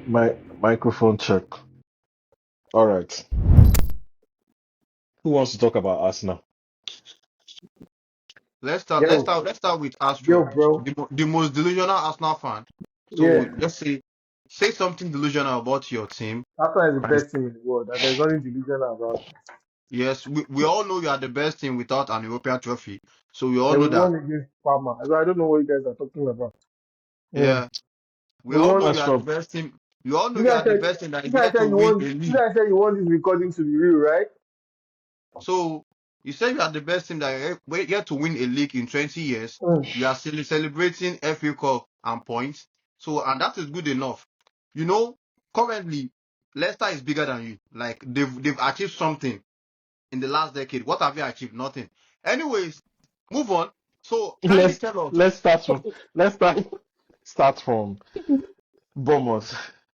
My microphone check. All right. Who wants to talk about Arsenal? Let's start. Let's Yo, start. Let's start with yo, Astro, bro. the most delusional Arsenal fan. So Yeah, let's say something delusional about your team. Arsenal is the And best team in the world, and there's nothing delusional about it. yes, we all know you are the best team without an European trophy. So we all And know we that. won against Parma. I don't know what you guys are talking about. Mm. Yeah, we We all know won. you As are the from best team. We all know You you guys are the said, best team that you is guys yet to said you win want. a You league. guys said you want this recording to be real, right? So you said you are the best team that yet to win a league in 20 years. Mm. You are still celebrating FA Cup and points. So and that is good enough. You know, currently Leicester is bigger than you. Like they've achieved something in the last decade. What have you achieved? Nothing. Anyways, move on. So kindly let's tell us. let's start from let's start from Bournemouth.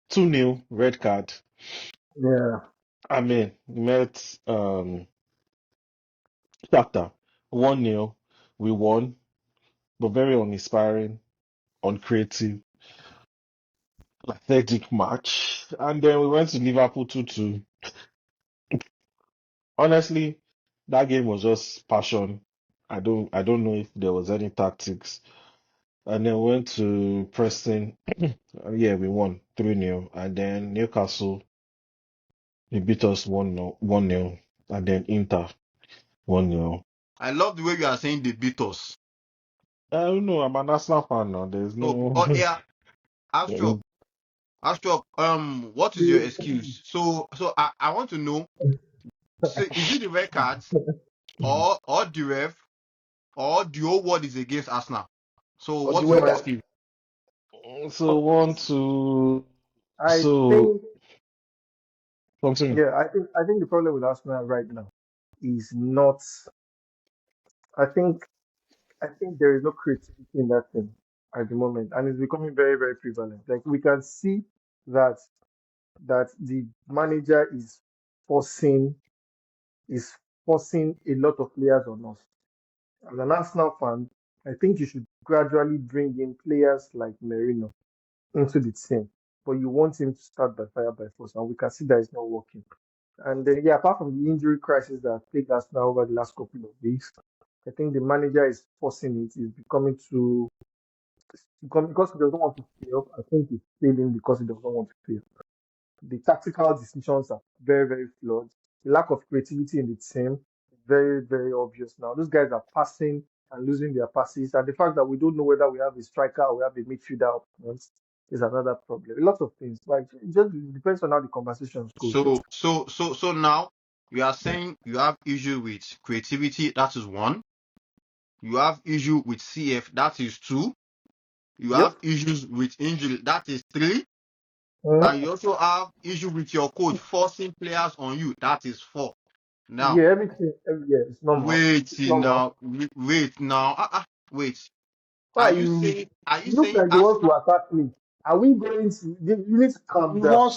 2-0 red card. Yeah. I mean, met Shakhtar 1-0. We won, but very uninspiring, uncreative, pathetic match. And then we went to Liverpool 2-2. Honestly, that game was just passion. I don't know if there was any tactics. And then went to Preston. Yeah, we won 3-0. And then Newcastle, they beat us 1-0. And then Inter 1-0. I love the way you are saying they beat us. I don't know. I'm an Arsenal fan now. There's Oh, no. oh yeah, Astro. Astro, what is your excuse? So I want to know. So is it the red cards or the ref or the whole world is against Arsenal? So Or the what's your weather. No, excuse? So one, two. I So think. continue. Yeah, I think the problem with Arsenal right now is not. I think I think there is no creativity in that team at the moment, and it's becoming very, very prevalent. Like we can see that the manager forcing is forcing a lot of players on us. As an Arsenal fan, I think you should gradually bring in players like Merino into the team, but you want him to start by fire by force, and we can see that it's not working. And then, yeah, apart from the injury crisis that plagued Arsenal over the last couple of weeks, I think the manager is forcing it. It's becoming too because he doesn't want to fail. I think he's failing because he doesn't want to fail. The tactical decisions are very, very flawed. The lack of creativity in the team is very, very obvious now. Those guys are passing and losing their passes, and the fact that we don't know whether we have a striker or we have a midfielder up front is another problem. A lot of things. Like it just depends on how the conversations go. So now you are saying you have issue with creativity. That is one. You have issue with CF. That is two. You Yep. have issues with injury. That is three. And Mhm. you also have issue with your coach forcing players on you. That is four. Now, Yeah, everything. Yeah, it's normal. wait It's normal. now. Wait now. Wait. Why you? Are you You look saying like you want to Arsenal? attack me. Are we going to? You need to calm down.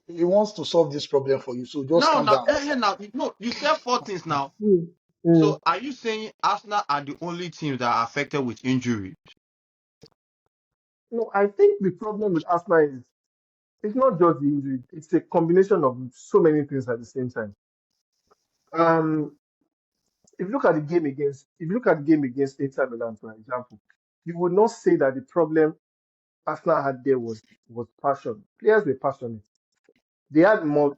He wants to solve this problem for you. So just No, calm now, down. now, no, you said four things now. Mm. Mm. So are you saying Arsenal are the only teams that are affected with injury? No, I think the problem with Arsenal is it's not just the injury. It's a combination of so many things at the same time. Um, if you look at the game against Inter Milan, for example, you would not say that the problem Arsenal had there was passion. Players were passionate. They had more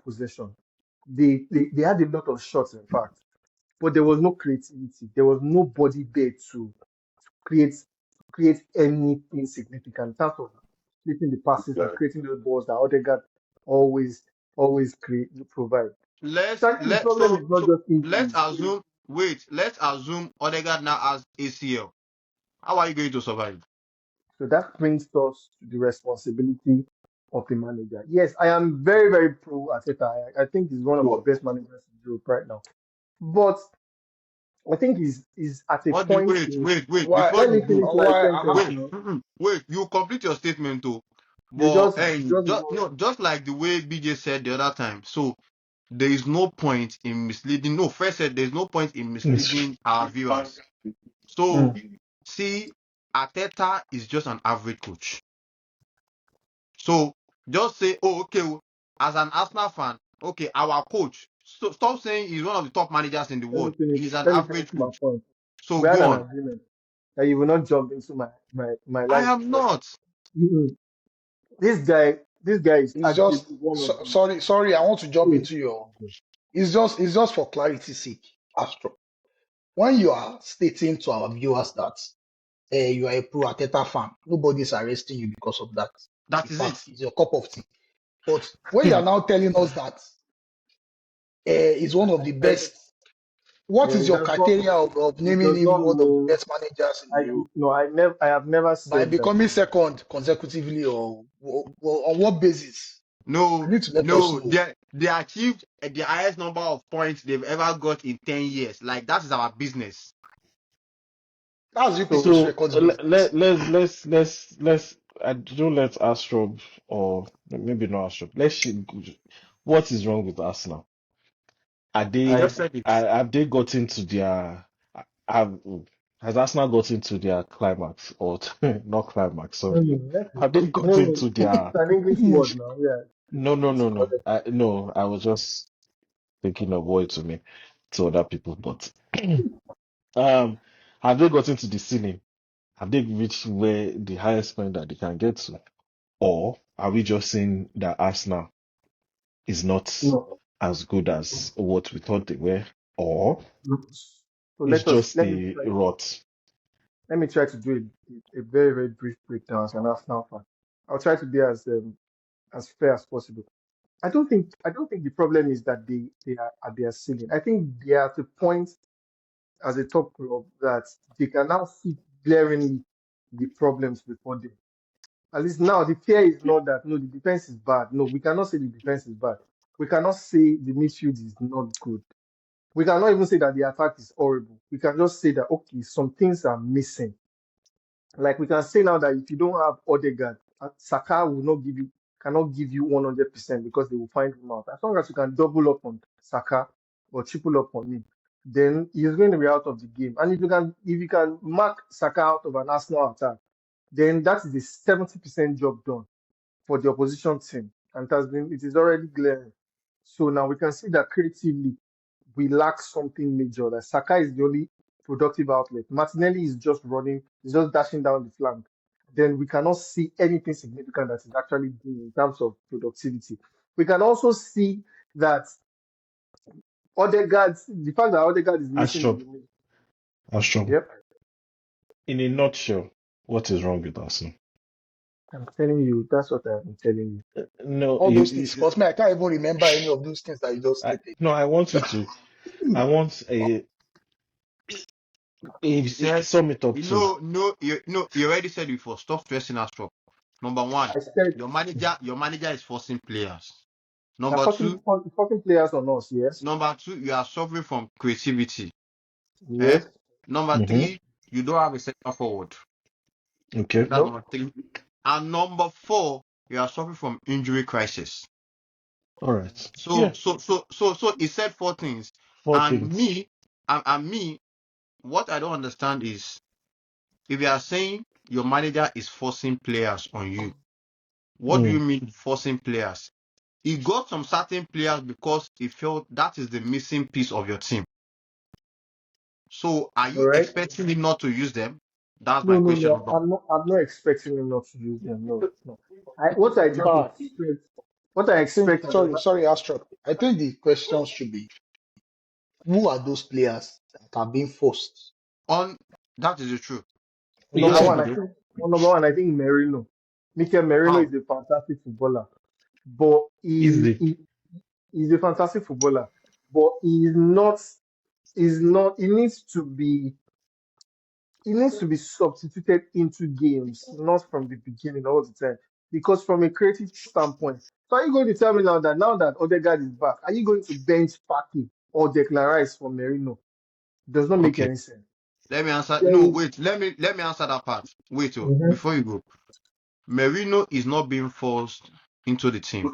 possession. They had a lot of shots, in fact, but there was no creativity. There was nobody there to create anything significant in terms of creating the passes and creating those balls that Odegaard always provide. Let's So I think the let problem so is not so just let's injuries. assume wait, let's assume Odegaard now has ACL. How are you going to survive? So that brings us to the responsibility of the manager. Yes, I am very, very pro Arteta. I think he's one of the best managers in Europe right now. But I think he's at a What do you point wait, in. wait, wait, Why? before Let you me go. finish my Why? sentence Wait, now. wait, you complete your statement too. You But just you just just go. no, just like the way BJ said the other time. So there is no point in misleading. No, first said there's no point in misleading our viewers. So Mm. see, Arteta is just an average coach. So Just say, oh, okay, as an Arsenal fan, okay, our coach. So stop saying he's one of the top managers in the Let me world. finish. He's an Let me finish average my coach. point. So We had go an on. agreement that you will not jump into my I line of am thought. not. Mhm. This guy is It's just arguably one of the. sorry, I want to jump Oh, into your. It's just for clarity's sake, Astro. When you are stating to our viewers that you are a pro Ateta fan, nobody's arresting you because of that. That In is it. fact, it's your cup of tea. But when you are now telling us that he's one of the I, best, what is it your does not. criteria of It naming does him not one of the mean. best managers in I Europe? no. I have never By said that. becoming second consecutively, or on what basis? No, You need to let us no, know. they achieved the highest number of points they've ever got in 10 years. Like that is our business. That's you So people's So records business. let's I don't let Astrop or maybe not Astrop. What is wrong with Arsenal? Are You I they just said it. have they gotten to their have has Arsenal gotten to their climax or not climax? no, Sorry, no, have they no, gotten no. to their It's an English word now. Yeah, no no it's no no correct. no I was just thinking of what to me to other people, but um have they gotten to the ceiling? Have they reached where the highest point that they can get to? Or are we just saying that Arsenal is not No, as good as what we thought they were? Or no. So it's just a rot? let me try to do a very very brief breakdown as an Arsenal fan. I'll try to be as fair as possible. I don't think the problem is that they are at their ceiling. I think they are at the point as a top club that they can now see glaringly the problems before them. At least now the fear is not that no, the defense is bad. No, we cannot say the defense is bad. We cannot say the midfield is not good. We cannot even say that the attack is horrible. We can just say that okay, some things are missing. Like we can say now that if you don't have Odegaard, Saka will not give you cannot give you 100% because they will find him out. As long as you can double up on Saka or triple up on him, then he's going to be out of the game. And if you can mark Saka out of an Arsenal attack, then that is a 70% job done for the opposition team. And it is already glaring. So now we can see that creatively we lack something major. That Saka is the only productive outlet. Martinelli is just running, he's just dashing down the flank. Then we cannot see anything significant that is actually doing in terms of productivity. We can also see that the fact that Odegaard is missing in Astrop, the middle. Astrop, Yep, in a nutshell, what is wrong with Arsenal? I'm telling you, that's what I've been telling you. No, All those things. Because me, I can't even remember any of those things that you just stated. no, I want you to. I want You said, sum it up to you already said before. Stop stressing us. Number one, I said your manager is forcing players. they're Number two, forcing players on us, yes. you are suffering from creativity. Eh? Yes. Number hmm three, you don't have a center forward. Okay. That's No. number three. And number four, you are suffering from injury crisis. All right. So, Yeah. he said four things. Four And things. me, what I don't understand is if you are saying your manager is forcing players on you, what do you Mm. mean forcing players? He got some certain players because he felt that is the missing piece of your team. So are All you right. expecting him not to use them? That's No, my no, question. no. I'm not expecting him not to use them. No, no. What I just But expect, what I I think, expect as a sorry, Astro. I think the question should be, who are those players that are being forced? On That is the truth. We number have Yeah. one, I Enrique. think number one, I think Merino, Mikel Merino How? is a fantastic footballer, but Easy. he's a fantastic footballer, but he's not. He needs to be substituted into games, not from the beginning all the time. Because from a creative standpoint, so are you going to tell me now that Odegaard is back, are you going to bench Partey or Declan Rice for Merino? Does not make Okay. any sense. Let me answer. There No, is, wait. Let me answer that part. Wait, Mhm. before you go. Merino is not being forced into the team.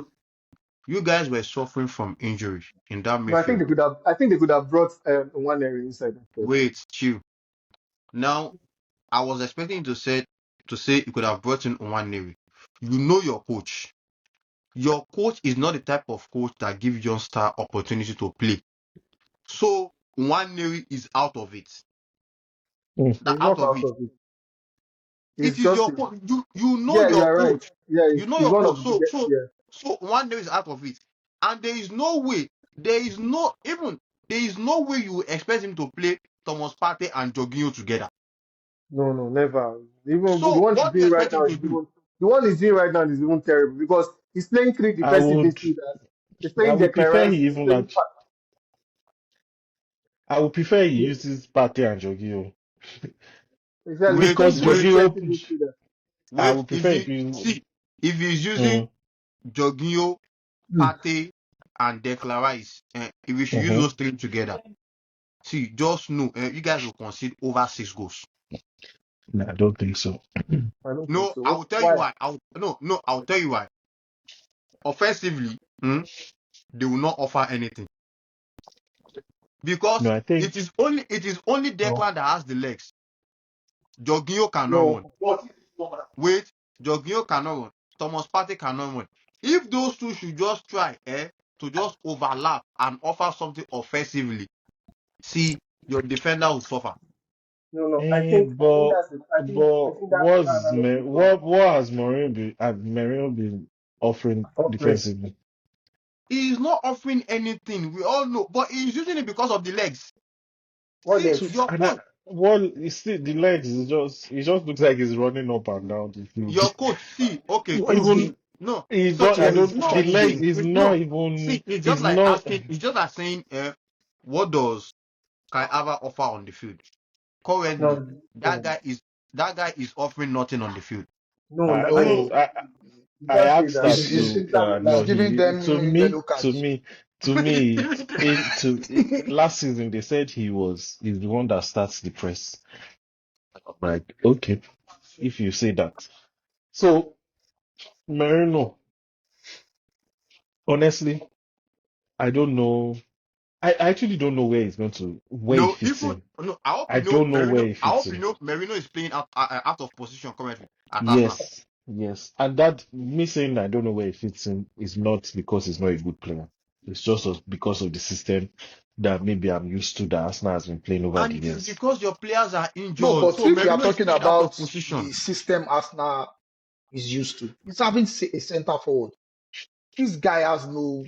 You guys were suffering from injury in that No, I think midfield. they could have. I think they could have brought one area inside instead. Wait, chill. Now, I was expecting you to say you could have brought in Neri. You know your coach. Your coach is not the type of coach that gives youngster opportunity to play. So one is out of it. Mm. That He's out not of out it. of it. It It's is just your a, coach. You know yeah, you your are right. coach. Yeah, You know he's your one coach. of the So biggest. so Yeah, so one is out of it. And there is no way. There is no way you expect him to play Thomas Partey and Jorginho together. no, no, never. Even the So one he's what do you doing right expect him now to is do? even the one he's doing right now is even terrible because he's playing three I defensive would midfielders. He's I playing would Declan prefer Rice. he He's even playing. I would prefer he uses Partey and Jorginho Exactly, he's Wait, playing because three wait, defensive Jorginho. midfielders. I wait. would prefer if you. If he's using Mm, Jorginho, Hmm. Partey, and Declan Rice, if we should use mhm. those three together, see, just know you guys will concede over 6 goals. No, I don't think so. I don't think No, so. I will tell you Why? why. I will tell you why. Offensively, they will not offer anything No, because I think it is only No, Declan that has the legs. Jorginho cannot run. no, Wait, Jorginho cannot run. Thomas Partey cannot run. If those two should just try, to just overlap and offer something offensively, see, your defender will suffer. no, no. I think but that's it. I think that's the what's analogy from what has Mourinho been offering offering. defensively? He is not offering anything. We all know, but he's using it because of the legs. What See, So legs? your and coach, well, you see the legs is just it just looks like he's running up and down the field. your coach. See, okay, Not look. even No, he so don't I Charlie, don't the no. Charlie. legs See, is not no. even See, it's just is like not. asking. It's just like saying, what does Kai Ava offer on the field? Currently, No, that no, guy is that guy is offering nothing on the field. no. I No, know No, you I can't say asked that. that he's There's he's to physical he's no imbalance. giving he them yellow cards. to me last season they said he's the one that starts the press. I'm like, okay, if you say that. So Merino, honestly, I don't know. I actually don't know where he No, fits even in. no. I hope I you know don't know where Merino. he I fits hope you in. know Merino is playing out of position currently at Arsenal. Yes, yes. And that me saying I don't know where he fits in is not because he's not a good player. It's just because of the system that maybe I'm used to that Arsenal has been playing over And the it is years. because your players are No, injured. but So if we are Merino is talking playing out of about position. the system Arsenal is used to, it's having a center forward. This guy has no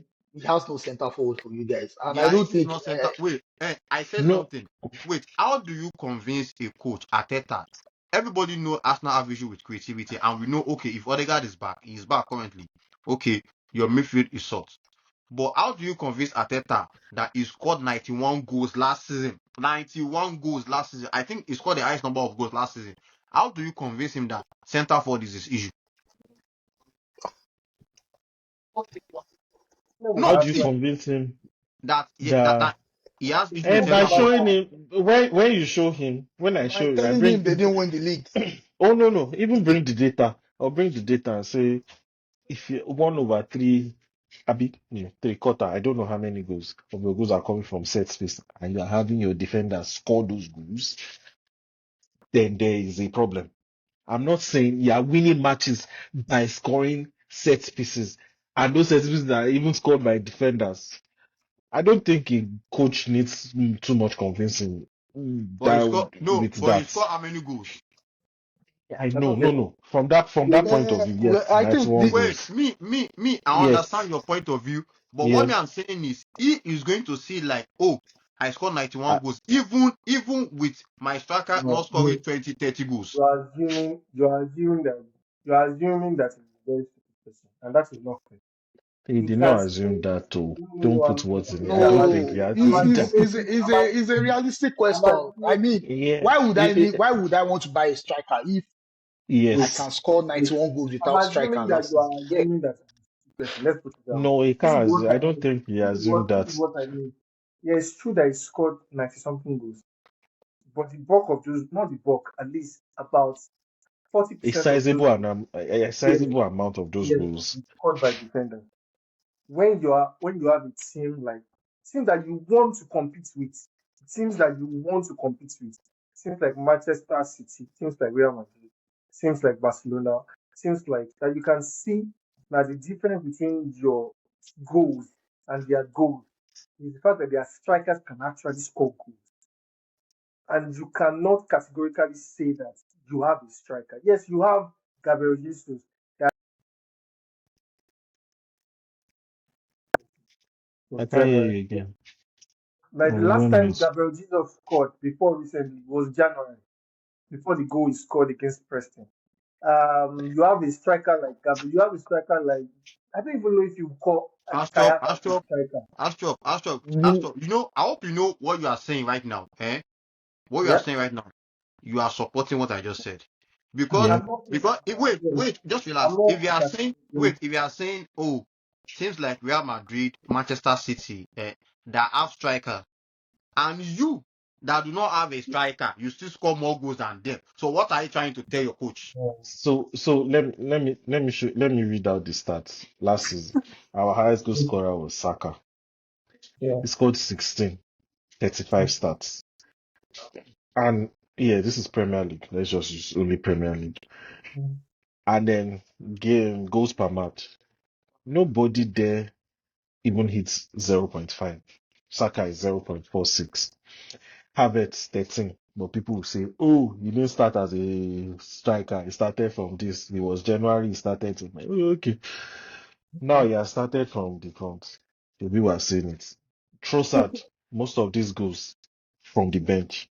center forward for you guys, and I Yeah, don't if it's think not center. Wait, I said No, something. Wait, how do you convince a coach Ateta? Everybody know Arsenal have issue with creativity, and we know okay if Odegaard is back, he's back currently. Okay, your midfield is short. But how do you convince Ateta that he scored 91 goals last season? 91 goals last season. I think he scored the highest number of goals last season. How do you convince him that center forward is his issue? No, No, how I do you see. see convince him that that he has issue with and No, by center forward. showing him when you show him when I by show you I telling him they bring didn't win the league. oh no even bring the data. I'll bring the data and say if you 1/3 Abi, yeah, 3/4, I don't know how many goals of your goals are coming from set space, and you are having your defenders score those goals, then there is a problem. I'm not saying you are winning matches by scoring set pieces, and those set pieces are even scored by defenders. I don't think a coach needs too much convincing But he that scored no, with but he that. scored how many goals? I I know, don't no, get. no. From that point of view, Well, yes, I think 91 the Wait, goals. I understand Yes, your point of view, but what me yes. I'm saying is he is going to see like, oh, I scored 91 Uh, goals, even with my striker not No, scoring 20, 30 goals. you are assuming that he's a very stupid person, and that is not fair. he He did can not assume see. that too. No, no, Don't no, put words in it. I I'm don't think no, he assuming. has. I'm assuming. I'm is a assuming. realistic I'm question. I assuming. mean, Yeah, why would I want to buy a striker if I Wait, yes. can score wait. 91 goals I'm without striker assuming that last you season? are assuming that he's a stupid person. Let's put it down. No, he This is can't. what I I don't mean. think he assumed This is that. what I mean. Yeah, it's true that he scored 90 something goals, but the bulk of those, not the bulk, at least about A 40% of those, sizable and a yes, sizable amount of those yes, goals. is scored by defenders. When you have a team that you want to compete with, teams that you want to compete with, teams like Manchester City, teams like Real Madrid, teams like Barcelona, teams like that you can see Now the difference between your goals and their goals is the fact that their strikers can actually score goals. And you cannot categorically say that you have a striker. Yes, you have Gabriel Jesus. That I was can't hear January. you again. Like the Oh, last one time minute. Gabriel Jesus scored before recently was January, before the goal he scored against Preston. You have a striker like Gabriel. You have a striker like I don't even know if you call Astrop, Kaya as a Astrop, striker. Astrop, Astrop, You, Astrop. You know, I hope you know what you are saying right now. What you are yeah. saying right now, you are supporting what I just said. Because Yeah. I'm not. wait, Yeah, wait, just I'm relax. not. If you are saying wait, if you are saying, oh, seems like Real Madrid, Manchester City, that have striker, and you that do not have a striker, you still score more goals than them. So what are you trying to tell your coach? So let me read out the stats. Last season, our highest goal scorer was Saka. Yeah. He scored 16, 35 stats. And yeah, this is Premier League. Let's just use only Premier League. And then game goals per match. Nobody there even hits 0.5. Saka is 0.46. Havertz 13. But people will say, oh, you didn't start as a striker. He started from this. It was January, he started. Oh, okay. Now he has started from the front. The people are saying it. Trossard, most of these goals from the bench.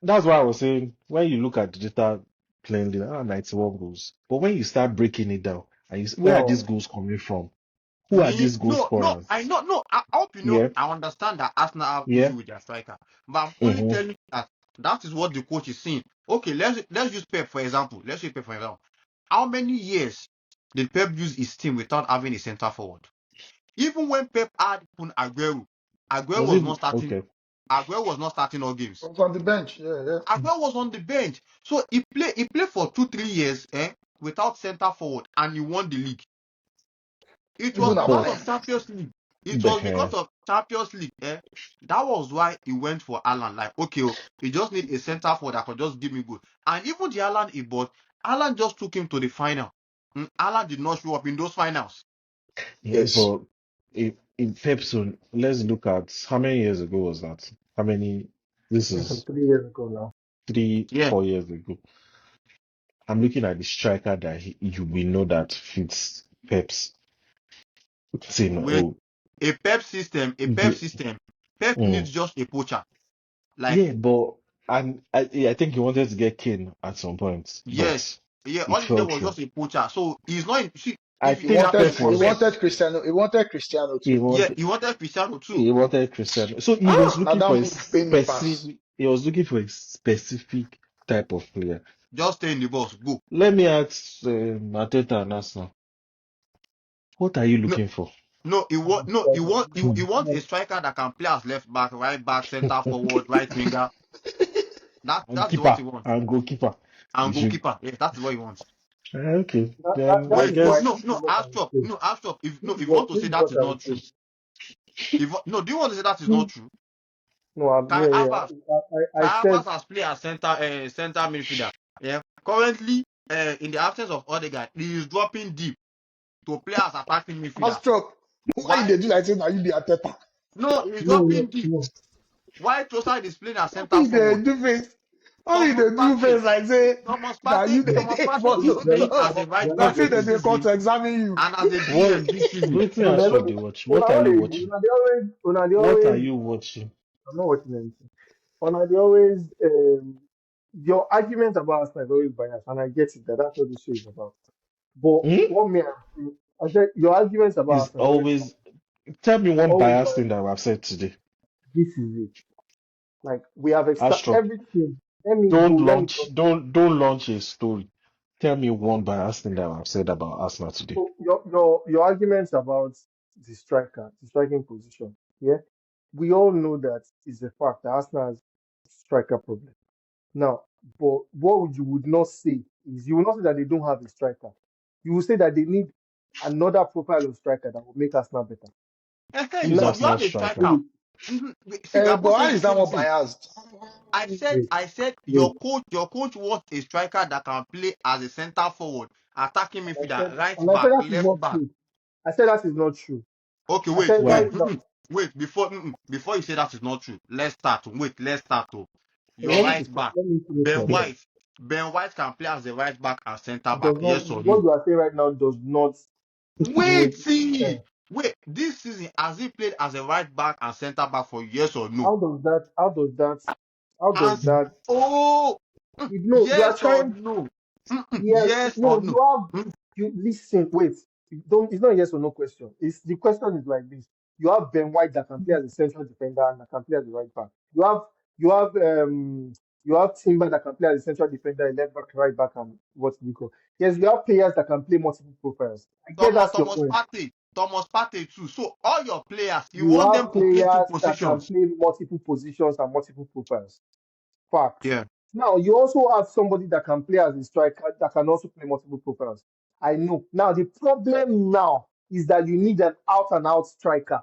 That's why I was saying, when you look at the data plainly, 91 goals. But when you start breaking it down, and you say, where are these No. goals coming from? Who are Me, these goal no, no, I scorers? know, no. I hope you know. Yeah, I understand that Arsenal have yeah. issue with their striker, but I'm only Mm-hmm. telling you that that is what the coach is saying. Okay, let's use Pep for example. Let's use Pep for example. How many years did Pep use his team without having a center forward? Even when Pep had Kun Aguero, Aguero Was was it not starting. okay? Aguero was not starting all games. Was on the bench. Yeah, yeah. Aguero was on the bench, so he played for 2 3 years, without center forward, and he won the league. It was Even because But of Amorim. Champions League. It was because the of Champions League. That was why he went for Alan. Like, okay, oh, he just need a center forward that could just give me good. And even the Alan he bought, Alan just took him to the final. Alan did not show up in those finals. yeah, Yes. but in Pepsi, let's look at how many years ago was that? How many? This It's from is 3 years ago now. three, Yeah. 4 years ago. I'm looking at the striker that we know that fits Pep's team. With Oh, a Pep yeah, system, Pep mm. needs just a poacher. Like, Yeah, but and I think he wanted to get Kane at some point, yes, but yeah, it all he needed fell was through. just a poacher. So he's not in, see, I if He if you think are wanted Pep playing for he Pep, was wanted Cristiano. He wanted Cristiano he too. yeah, wanted he wanted Cristiano too. he wanted Cristiano, so he was Ah, Now looking that for a move pain me pass. specific. He was looking for a specific type of player. just stay in the box, go. Let me ask Mateta and Arsenal, what are you No, looking for? no, he want no, he want he, Hmm. he wants a striker that can play as left back, right back, center forward, right winger. And That's what keeper he wants. and goalkeeper. You And should goalkeeper, yes, that's what he wants. okay. That I is No, why no, guess this is no, what I would Astro, say. no, Astro. If no, This is if you want what to this say is that what is I would not say. true, if no, do you want to say that is Hmm. not true? No, Kai yeah, yeah. Havertz, I Kai said Havertz has played as center midfielder. Yeah, currently, in the absence of Odegaard, he is dropping deep to play as attacking midfielder. Astro, why Why? they do like say now you be Ateta? No, he's no, dropping no, deep. no. Why Trossard is playing as center Only they forward? do face. Only Thomas they do Partey, face like say Thomas now Partey, you they Thomas take Partey is follow playing Then, as a club. right then Now back see okay. that this they come season to examine you. and as a what DM this season. Britain So and then, Shaw they watch. What are you watching? they What are always, you watching? I'm not watching anything. They always, your argument about Arsenal is always biased, and I get it that that's what this show is about. But Hmm? what me, I said your arguments about Is Arsenal is always, always tell me one always biased biased. thing that I've said today. This is it. Like we have Astro, everything. Let me go. Let me go. don't launch a story. Tell me one biased thing that I've said about Arsenal today. So your arguments about the striker, the striking position, yeah, we all know that is a fact that Arsenal has striker problem. Now, but what you would not say is you will not say that they don't have a striker. You will say that they need another profile of striker that will make Arsenal better. Hey, Who's Now, you have Arsenal a striker? striker. wait. See, we are But both how saying the is that same more thing. biased? Wait, I said wait. your coach wants a striker that can play as a center forward, attacking midfielder, right And I said back, that is left not back. true. I said that is not true. Okay, I wait, said wait, right Why? now. wait. Before you say that is not true, let's start. Wait, let's start. Your Let me right discuss. back, Let me finish my Ben Okay. point. White. Ben White can play as a right back and center It back. does not. Yes or What no? you are saying right now does not Wait, make see. sense. Wait, this season has he played as a right back and center back for yes or no? How does that? How does that? How does As that? oh, No, you are yes or trying. no? Yes, Yes or no, no? you have you listen, wait. You don't it's not a yes or no question. It's the question is like this. You have Ben White that can play as a central defender and that can play as a right back. You have Timber that can play as a central defender, a left back, right back, and what do you call? Yes, you have players that can play multiple profiles. I get that's your point. Thomas Partey too. So all your players, you You want them have to play two players that can positions. play multiple positions and multiple profiles. Fact. Yeah. Now, you also have somebody that can play as a striker that can also play multiple profiles. I know. Now, the problem now is that you need an out and out striker.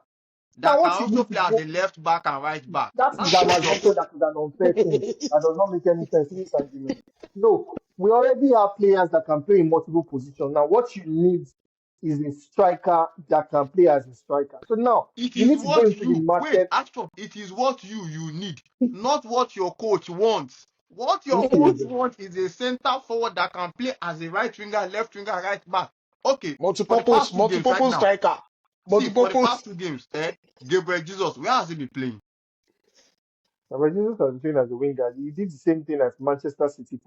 Now, That can what you also need to play as a go, left back and right back. that is That's an what your assumption that is an unfair thing. That does not make any sense in this argument. No, we already have players that can play in multiple positions. Now, what you need is a striker that can play as a striker. So now, it you is need to go what into the you wait, market. Astro, it is what you need, not what your coach wants. What your Okay, coach then. wants is a center forward that can play as a right winger, left winger, right back. Okay, for the Multi-purpose, past two games right multi-purpose now, striker. see, for the Multi-purpose. past two games, Gabriel Jesus, where has he been playing? But Jesus has been playing as a winger. He did the same thing as Manchester City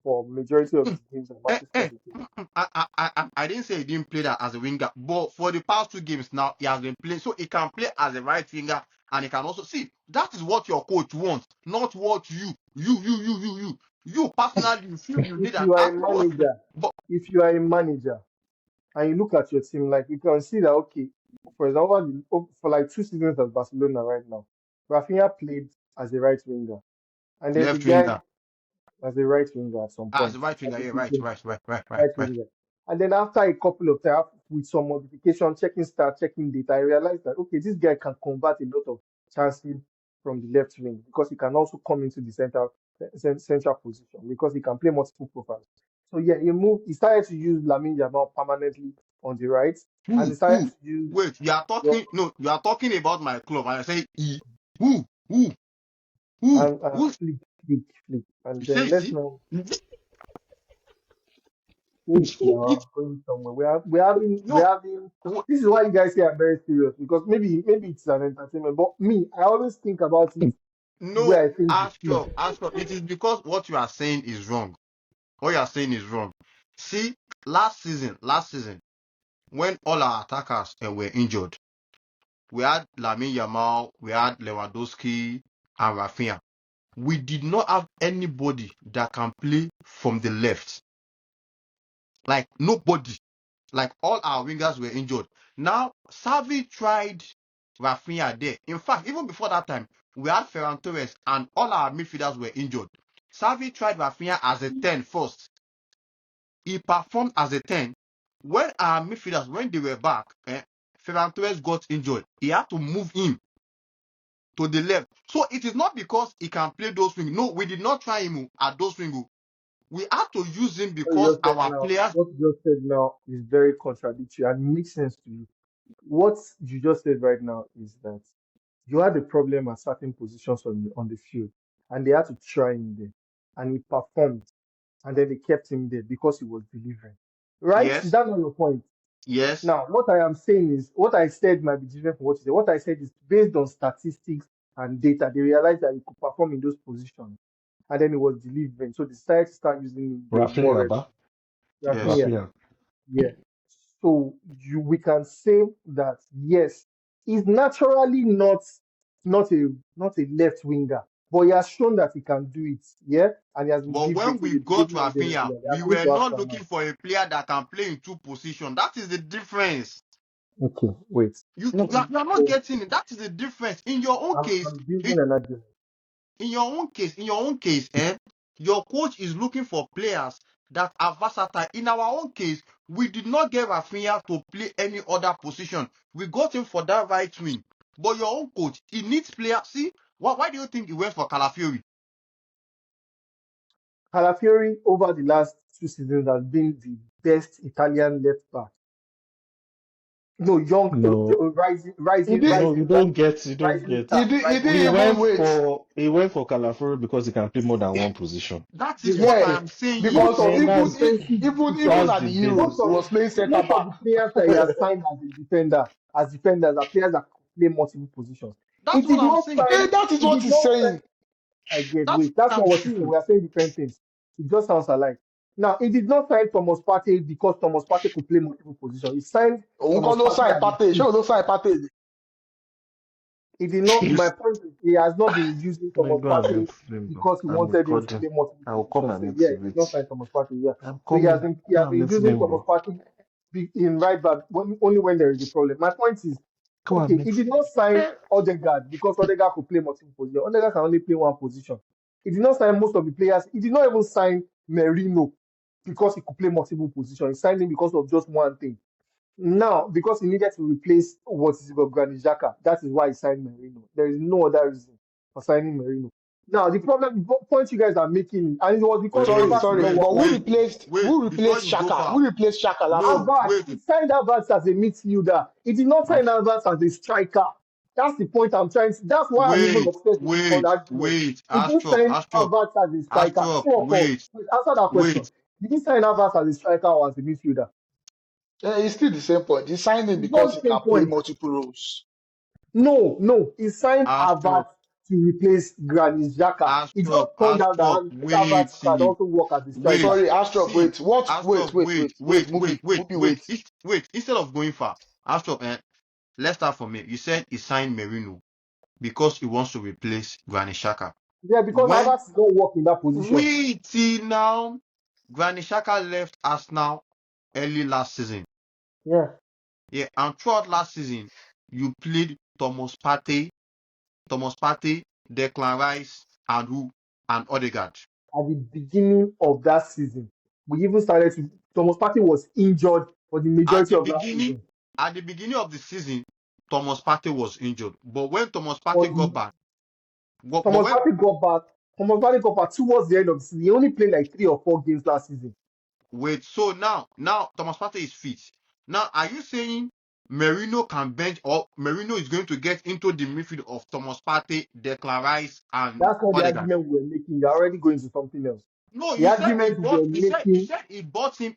for majority of his games at Eh, Manchester eh, City. I didn't say he didn't play that as a winger, but for the past two games now, he has been playing. So he can play as a right winger and he can also see that is what your coach wants, not what you personally you feel you If need an you are a afterwards. manager, But if you are a manager and you look at your team, like you can see that okay, for example, for like 2 seasons at Barcelona right now, Rafinha played as a right winger, and then the left guy winger as a right winger at some as a point right at winger, the yeah, beginning. right, Right winger. And then after a couple of times, with some modification, checking start, checking data, I realized that okay, this guy can convert a lot of chances from the left wing because he can also come into the central position because he can play multiple profiles. So yeah, he started to use Lamine Yamal permanently on the right, and he started Who? to use Wait, you are your talking no, you are talking about my club, and I say he. Who? Who? and Who? flick. And You say then let's see? now wait now going somewhere. We're No, having this is why you guys say I'm very serious because maybe it's an entertainment, but me, I always think about it the way no, I think the team. Astro. It is because what you are saying is wrong. What you are saying is wrong. See, last season, when all our attackers were injured, we had Lamine Yamal, we had Lewandowski, and Rafinha. We did not have anybody that can play from the left. Like nobody. Like all our wingers were injured. Now, Savi tried Rafinha there. In fact, even before that time, we had Ferran Torres and all our midfielders were injured. Savi tried Rafinha as a 10 first. He performed as a 10. When our midfielders, when they were back, Ferran Torres got injured. He had to move him to the left. So it is not because he can play those wings. No, we did not try him at those wings. We had to use him because our players. What you just said now is very contradictory and makes sense to you. What you just said right now is that you had a problem at certain positions on the field, and they had to try him there, and he performed, and then they kept him there because he was delivering. Right? Is Yes, that not your point? yes. Now, what I am saying is, what I said might be different from what you said. What I said is based on statistics and data. They realized that he could perform in those positions, and then he was delivering. So they decided to start using him there more Rafinha, reps. ba? Yes. Rafinha, Rafinha. yeah. So we can say that yes, he's naturally not a left winger, but he has shown that he can do it. Yeah, and he has been But delivering. when So we they're got bringing him there Rafinha, regularly. we I'm going were to ask not her now. looking for a player that can play in two positions. That is the difference. Okay, wait. You are not So getting it. That is the difference. In your own case, I'm in, building an argument. in your own case, your coach is looking for players that are versatile. In our own case, we did not get Rafinha to play any other position. We got him for that right wing. But your own coach, he needs players. See, why do you think he went for Calafiori? Calafiori over the last 2 seasons has been the best Italian left back. No, young, No, rising, He rising, did. no, rising, rising, you don't rising get. star, He rising He didn't star. even went wait. for Calafrio because he can play more than one position. That is what Yes, I Yeah, am saying. most because of And his even that's defensive even decisions, that's at the the most Euros, he base. of was playing center most of back. the players that he has signed as a defender, as defenders, are players that play multiple positions. He That's what did I'm not saying. sign. That is He what did he's not sign. saying. I get. That's Wait, that's what not I'm what he's saying. saying. We are saying different things. It just sounds alike. Now, he did not sign Thomas Partey because Thomas Partey could play multiple positions. He signed Òun kọ́ Thomas ló Partey sign as a Partey. Ṣé piece. òun ló sign Partey? He did not. My point is, he has not been using Let me Thomas go and Partey mute him, bro. because he I'm wanted him to recording. play multiple I will come positions. and So mute yeah, you. he did not Wait. sign Thomas Partey. Yeah, I'm so coming. he Go has and been mute using me, Thomas bro. Partey in right back only when there is a problem. My point is, Go and okay, he mute did me. not sign Odegaard because Odegaard could play multiple positions. Odegaard can only play one position. He did not sign most of the players. He did not even sign Merino because he could play multiple positions. He signed him because of just one thing. Now, because he needed to replace what is Granit Xhaka, that is why he signed Merino. There is no other reason for signing Merino. Now, the point you guys are making, and it was because Sorry, Havertz did not sorry. work But out. who Before replaced you go Shaka? far. Who replaced Shaka last No, season? Havertz, wait, he signed Havertz as a midfielder. He did not sign Havertz as a striker. That's the point I'm trying to. That's why I'm even upset with the argument. He didn't sign Havertz as a striker. True or false? Wait, Please answer that question. wait. Did he sign Havertz as a striker or as a midfielder? It's still the same point. He signed him It's not because the he same can play point. multiple roles. No. He signed Astrop, Havertz to replace Granit Xhaka. He just turned out Astrop, that wait, Havertz can also work as a striker. wait. Sorry, Astrop, See, wait. What? Astrop, Wait. Mubi, wait. Wait. Instead of going far, Astrop, let's start from here. You said he signed Merino because he wants to replace Granit Xhaka. Yeah, because When Havertz don't work in that position. wait till now, Granit Xhaka left Arsenal early last season. Yeah. Yeah, and throughout last season, you played Thomas Partey, Declan Rice, and who? And Odegaard. At the beginning of that season, we even started to. Thomas Partey was injured for the At majority the of last beginning, season. at the beginning of the season, Thomas Partey was injured. But when Thomas But Partey got back, but Thomas when Partey got back. Thomas Partey got back towards the end of the season. He only played like 3 or 4 games last season. wait, so now Thomas Partey is fit. Now, are you saying Merino can bench or Merino is going to get into the midfield of Thomas Partey, Declan Rice, and That's not the Odegaard? argument we were making. You're already going to something else. No, The you said argument we were he making. said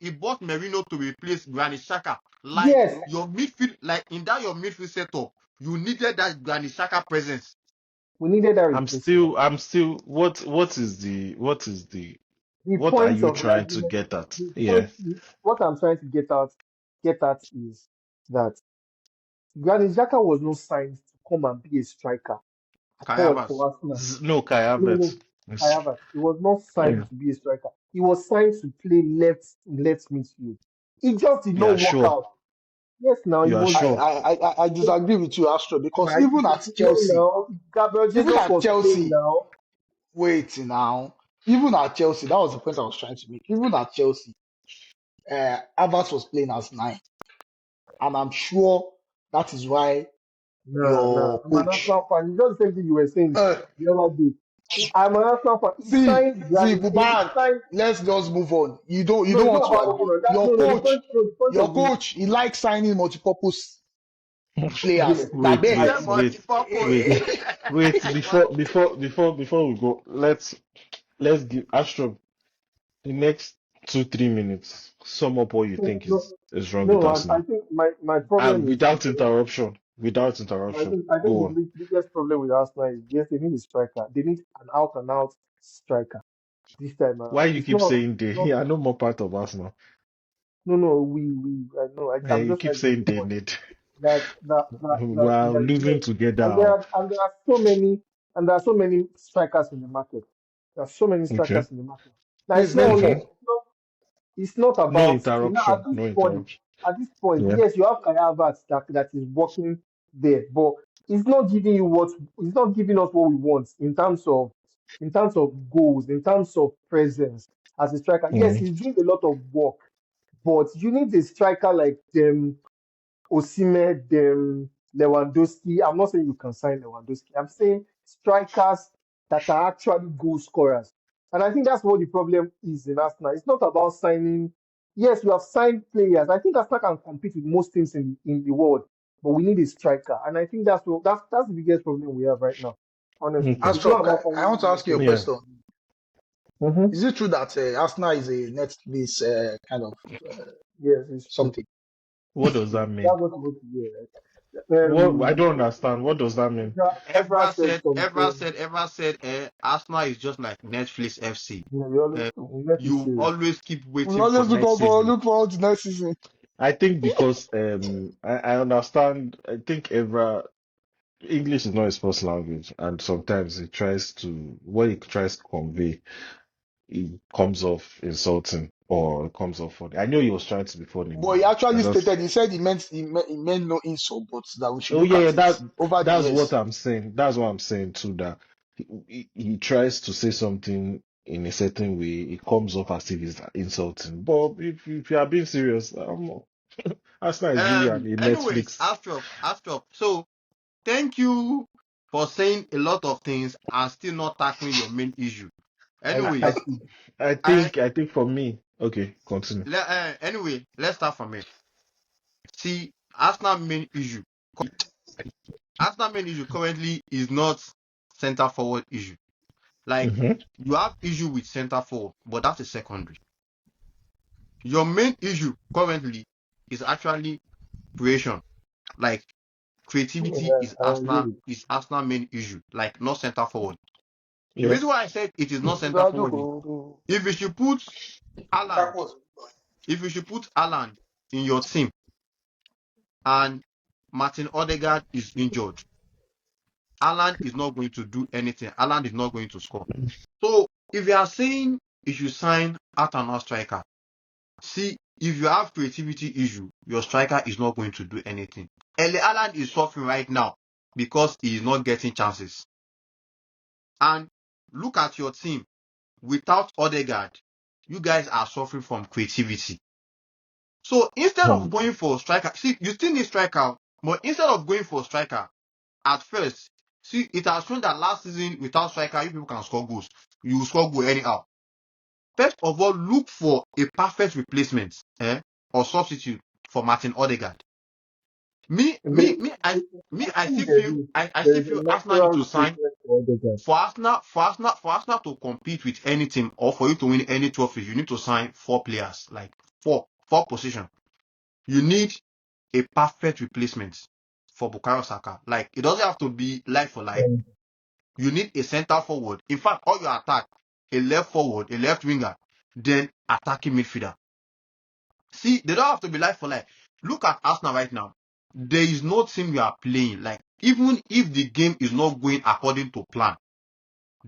he bought Merino to replace Granit Xhaka. Like Yes, your midfield, like in that your midfield setup, you needed that Granit Xhaka presence. we needed that I'm replacement. still The what are point you of the trying to argument, get at? the Yeah. point, what I'm trying to get at is that Granit Xhaka was not signed to come and be a striker at Kai all Havertz. for Arsenal. No, Kai No, Havertz. I Yes. haven't. He was not Yeah. signed to be a striker. He was signed to play left midfield. It just did You not are work sure? out. Yes, now he You are was. sure? I disagree with you, Astro, because Right? No, now Gabriel Even Jesus at was playing Chelsea, now. wait now, even at Chelsea, that was the point I was trying to make. Even at Chelsea, Havertz was playing as nine, and I'm sure that is why No. your I'm an coach. Arsenal fan. It's just the same thing you were saying Uh, the other day. I'm an Arsenal fan. He signed see, Granit. He Mubarak. signed. Let's just move on. You No, don't it's want not to about agree. moving on. No. The point Your of the coach, he likes signing multi-purpose players. argument. Na Wait, He bet. wait, said wait, multi-purpose. wait, wait. Before we go, let's give Astro the next 2-3 minutes. Sum up what you think No, is wrong with no. I Arsenal. think my problem is. Without interruption. Without I interruption. think Go the on. biggest problem with Arsenal is yes, they need a striker. They need an out and out striker this time Why around. you keep saying they? Not I know more part of Arsenal. no. We I know. I'm You just keep trying to make saying the they point need. that Wow, losing yes, together. and there are so many strikers in the market. There are so many Okay. strikers in the market. Now Please name four. it's not No about now interruption. No interruption. at this point, Yeah. yes, you have Kai Havertz that is working there, but it's not giving us what we want in terms of goals, in terms of presence as a striker. Yes, Mm. he's doing a lot of work, but you need a striker like them Osimhen, them Lewandowski. I'm not saying you can sign Lewandowski. I'm saying strikers that are actually goal scorers. And I think that's what the problem is in Arsenal. It's not about signing. Yes, we have signed players. I think Arsenal can compete with most teams in the world, but we need a striker. And I think that's the biggest problem we have right now. Honestly, Okay. it's not Astro, about I finding want to new ask you a players. Yeah. question. Mm-hmm. Is it true that Arsenal is a Netflix kind of Yes, it's true. something? What does that mean? That's what you want to hear, right? What I don't understand. What does that mean? Evra said something. Ever said, Arsenal is just like Netflix FC. You know, we always Uh, we make it you serious. always keep We waiting for always next season. look forward to next season. I think because I understand. I think Evra English is not his first language, and sometimes he tries to what he tries to convey, it comes off insulting or it comes off funny. I know he was trying to be funny, But but he I actually just stated, he said he meant no insult, but that we should oh look yeah, at yeah, it that over the that's what years. I'm saying. That's what I'm saying too. That he tries to say something in a certain way, it comes off as if it's insulting. But if you are being serious, Arsenal is really a Anyways, Netflix. Astro. So thank you for saying a lot of things and still not tackling your main issue. I I, I Anyways, started. I think for me, okay, continue. anyway, let's start from here. See, Arsenal main issue. Arsenal main issue currently is not center forward issue. Like Hmm. you have issue with center forward, but that's a secondary. Your main issue currently is actually creation. Like creativity Yeah, I agree with is Arsenal main issue. Like not center forward. The Yeah. reason why I said it is not center forward is you. if you should put Alan, if you should put Alan in your team and Martin Odegaard is injured, Alan is not going to do anything. Alan is not going to score. So if you are saying you should sign out and out striker, see if you have creativity issue, your striker is not going to do anything. Ele Alan is suffering right now because he is not getting chances. And look at your team without Odegaard, you guys are suffering from creativity. So instead Hmm. of going for striker, see you still need striker, but instead of going for striker at first, see it has shown that last season without striker, you people can score goals. You score goal anyhow. First of all, look for a perfect replacement, or substitute for Martin Odegaard. Me, you. me, me, I, I I think still feel, I there still is a feel Arsenal need natural to sign replacement for Odegaard. for Arsenal to compete with any team or for you to win any trophy. You need to sign 4 players, like four position. You need a perfect replacement for Bukayo Saka. Like it doesn't have to be like for like. You need a center forward. In fact, all your attack, a left forward, a left winger, then attacking midfielder. See, they don't have to be like for like. Look at Arsenal right now. There is no team you are playing. Like, even if the game is not going according to plan,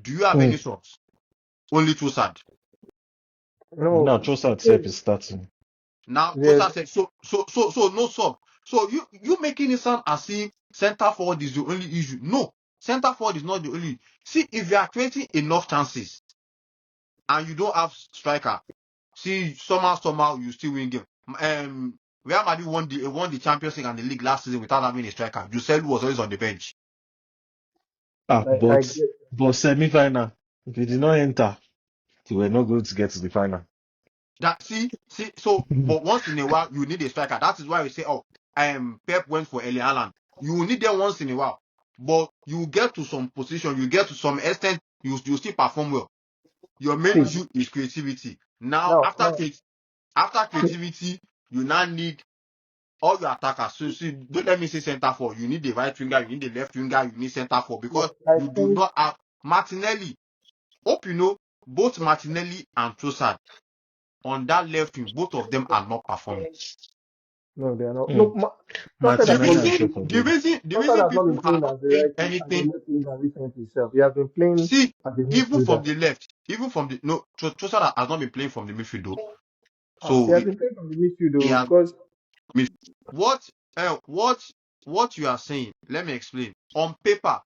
do you have Hmm. any subs? Only Trossard. Now No, Trossard self is starting. Now yes, Trossard said so no sub. So you making it sound as if center forward is the only issue. No, center forward is not the only. See, if you are creating enough chances and you don't have striker, see somehow you still win game. Real Madrid won the Champions League and the league last season without having a striker. Joselu was always on the bench. Ah, I get. but semi-final. If you did not enter, you were not going to get to the final. That see so but once in a while you need a striker. That is why we say, oh, Pep went for Eli Haaland. You will need them once in a while. But you get to some position, you get to some extent, you still perform well. Your main See issue is creativity. Now now. after creativity, you now need all your attackers. So see, don't let me say center forward. You need the right winger, you need the left winger, you need center forward Yeah, because I you do think not have Martinelli. Hope you know both Martinelli and Trossard on that left wing, both of them are not performing. no, they are not. Hmm. No, Trossard The has not Martinelli been and reason, playing. Sheffield the good. reason, the Trossard reason has not been people are playing not as a saying right as a anything. left winger recently. Himself, he has been playing See, as a even from midfielder. the left, even from the no, Trossard has not been playing from the midfield though. He So has been playing from the midfield he though, has because missed. What, what you are saying? Let me explain. On paper,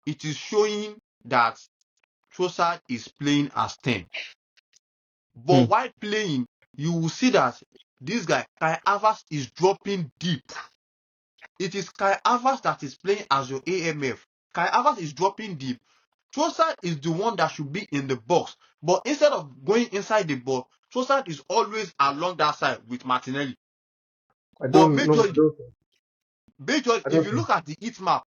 it is showing that Trossard is playing as 10, Hmm. but while playing, you will see that this guy Kai Havertz is dropping deep. it is Kai Havertz that is playing as your AMF. Kai Havertz is dropping deep. Trossard is the one that should be in the box. But instead of going inside the box, Trossard is always along that side with Martinelli. I But don't know. majorly, I if don't you think. look at the heat map,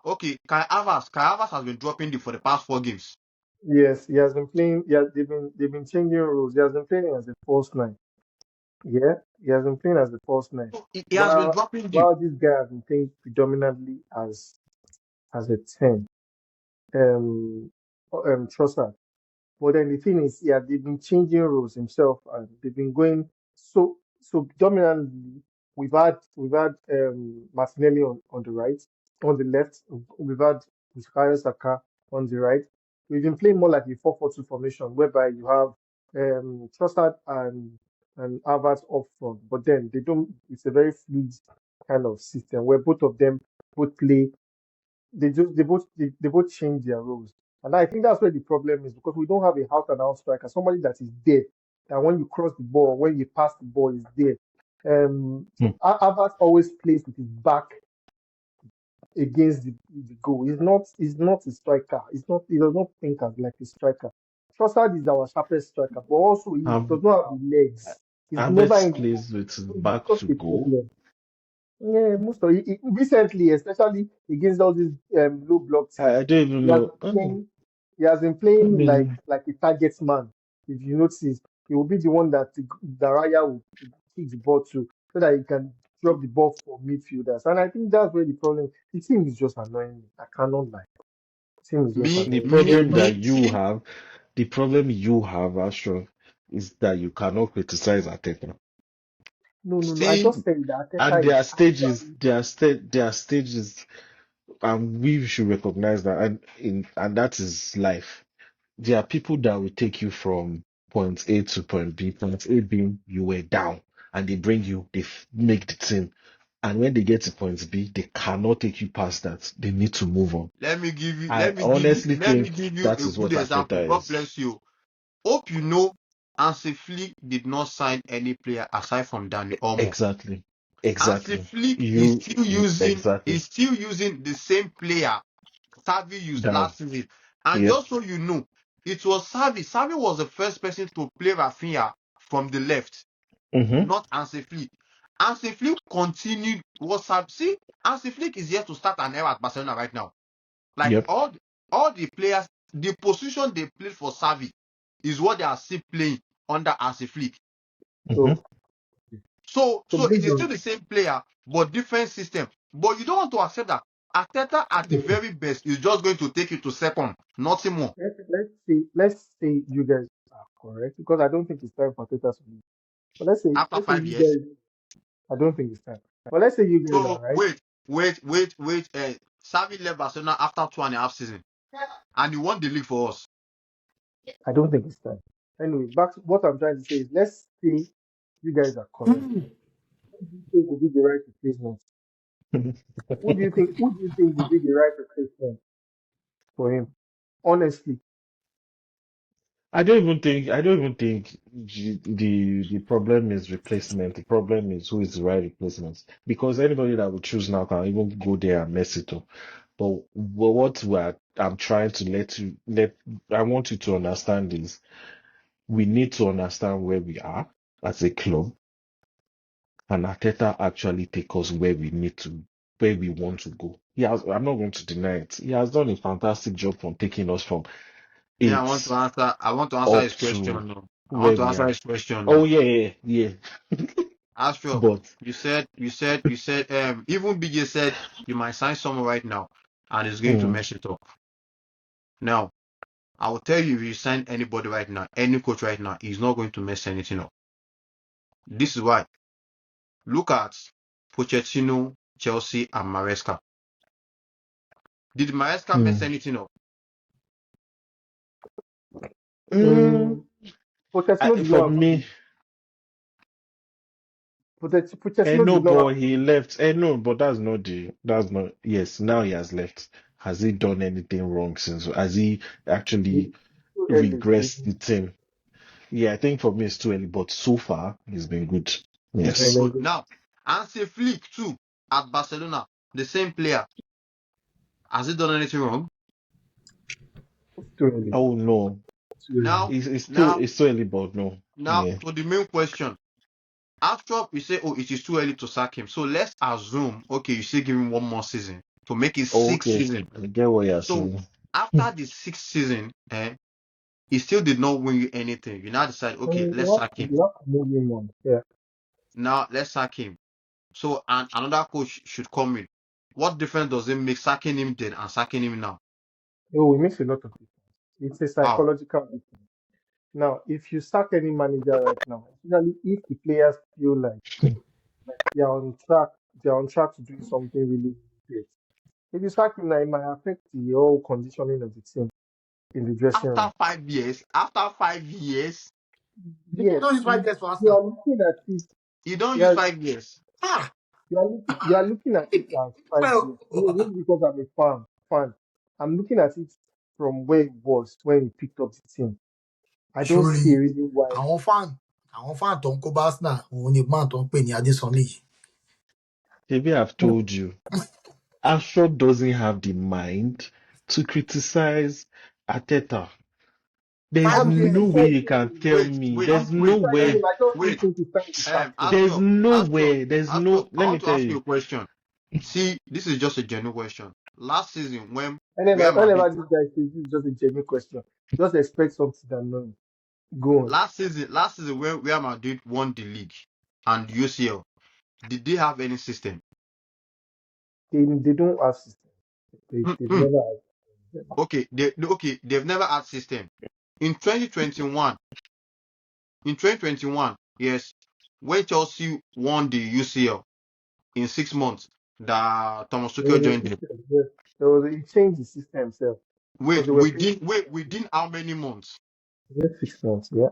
okay, Kai Havertz has been dropping deep for the past 4 games. Yes, he has been playing. Yeah, they've been changing rules. He has been playing as a false nine. Yeah, he has been playing as a false nine. So he has been While dropping deep. while this guy has been playing predominantly as a 10. Trossard. But then the thing is, yeah, they've been changing roles himself, and they've been going so dominantly. We've had Martinelli on the right, on the left. We've had Bukayo Saka on the right. We've been playing more like a 4-4-2 formation, whereby you have Trossard and Havertz up front. But then they don't. It's a very fluid kind of system where both of them both play they both change their roles. And I think that's where the problem is because we don't have a out and out striker, somebody that is there, that when you cross the ball, when you pass the ball, is there. Hmm. Havertz always plays with his back against the goal. He's not a striker. He does not think as like a striker. Trossard is our sharpest striker, but also he Have does not have the legs. He's never Havertz in the box. plays with his So back it's to just a goal. problem. Yeah, most of recently, especially against all these low block teams, I don't even he has know. been playing. He has been playing like Maybe like a target man. If you notice, he will be the one that the Raya will kick the ball to, so that he can drop the ball for midfielders. And I think that's where the problem. The team is just annoying me. I cannot lie. The team is just Me, the annoying me. me, So problem much. me, that you see, have, the problem you have, Astro, is that you cannot criticize Ateta. No, no, no. I see, just said that And Arteta is actually. there are stages, and we should recognize that, and that is life. There are people that will take you from point A to point B. Point A being you were down, and they bring you, make the team. And when they get to point B, they cannot take you past that. They need to move on. let me give you, I let me give you, honestly let me think give you that a is what good example. Ateta God is. bless you. Hope you know, Hansi Flick did not sign any player aside from Danny Olmo. Exactly. Hansi Exactly. Flick is still using Exactly. the same player Xavi used Down. last season. And Yep. just so you know, it was Xavi. Xavi was the first person to play Rafinha from the left, Mm-hmm. not Hansi Flick. Hansi Flick continued what Xavi. See, Hansi Flick is here to start an era at Barcelona right now. Like Yep. all the players, the position they played for Xavi is what they are still playing under Hansi Flick. Mm-hmm. So so So it based is still on the same player, but different system. But you don't want to accept that Arteta at the very best is just going to take you to second, nothing more. let's say you guys are correct because I don't think it's time for Teta to leave. But let's say After let's say five you years. guys I don't think it's time. But let's say you guys are So right. wait. Xavi left Barcelona after 2.5 seasons, and he won the league for us. I don't think it's time. Anyway, back to what I'm trying to say is let's say you guys are correct. Who do you think will be the right replacement? Who do you think will be the right replacement for him? Honestly. I don't even think the problem is replacement. The problem is who is the right replacement. Because anybody that we choose now can even go there and mess it up. But I'm trying to I want you to understand is we need to understand where we are as a club, and Arteta actually take us where we want to go. I'm not going to deny it. He has done a fantastic job from taking us from Me, I want to eight answer. I want to answer up his to question. No. I want where to we answer are. his question. Oh No. yeah. Astro, But you said. Even BJ said you might sign someone right now, and it's going to mm, mess it up. Now, I will tell you, if you sign anybody right now, any coach right now, he's not going to mess anything up. This is why. Look at Pochettino, Chelsea, and Maresca. Did Maresca mess mm, anything up? mm, Pochettino did for not have me, Pochettino no, did not but have he left. No, but that's not. Yes, now he has left. Has he done anything wrong since? Has he actually too early. regressed the team? Yeah, I think for me it's too early, but so far he's been good. He's been Yes. good. Now, Hansi Flick too at Barcelona. the same player, has he done anything wrong? It's too early. Oh no, Too early. Now, it's now, it's too early, but no. now Yeah. to the main question. After you say, oh, it is too early to sack him. So let's assume, okay, you still give him one more season to make it Oh, six okay. season. I get what you're So saying. after the sixth season, he still did not win you anything. You now decide, okay, let's sack him. You have to move him on. Yeah. Now let's sack him. So and another coach should come in. What difference does it make sacking him then and sacking him now? Oh, it makes a lot of difference. It's a How? psychological difference. Now, if you sack any manager right now, especially if the players feel like they're on track to doing something really great. If you sack him now, it might affect the whole conditioning of the team in the dressing room. After 5 years, You Yes, don't use if 5 years for you Arsenal. are looking at it, you don't use yeah, 5 years. Ah, you are looking at it as 5 years. No, well, just because I'm a fan. I'm looking at it from where it was when he picked up the team. I don't see a surely reason why. àwọn fan àwọn fan tó ń kó bá Arsenal òun ni man tó ń pè ní Adésànlé yìí. Maybe I've told you. Ashok doesn't have the mind to criticize Ateta. There's five I'm years no way criticizing you can him. tell Wait, me. wait, I'm There's wait, criticizing nowhere. him. I just don't wait. think it's time to sack him. There's Astro, nowhere. There's Astro, no. I Let me want to tell ask you you. a question. See, this is just a genuine question. Last season, when Whenever, Real Madrid, whenever this guy says this is just a genuine question, just expect something that no. Go on. last season when Real Madrid won the league and UCL, did they have any system? They don't have system. They've Mm-mm. never had system. They've never had system. In 2021, yes, when Chelsea won the UCL in 6 months, that Thomas There Tuchel was a joined them. system. He changed the system himself because Wait, they were playing within how many months? within 6 months. Yeah.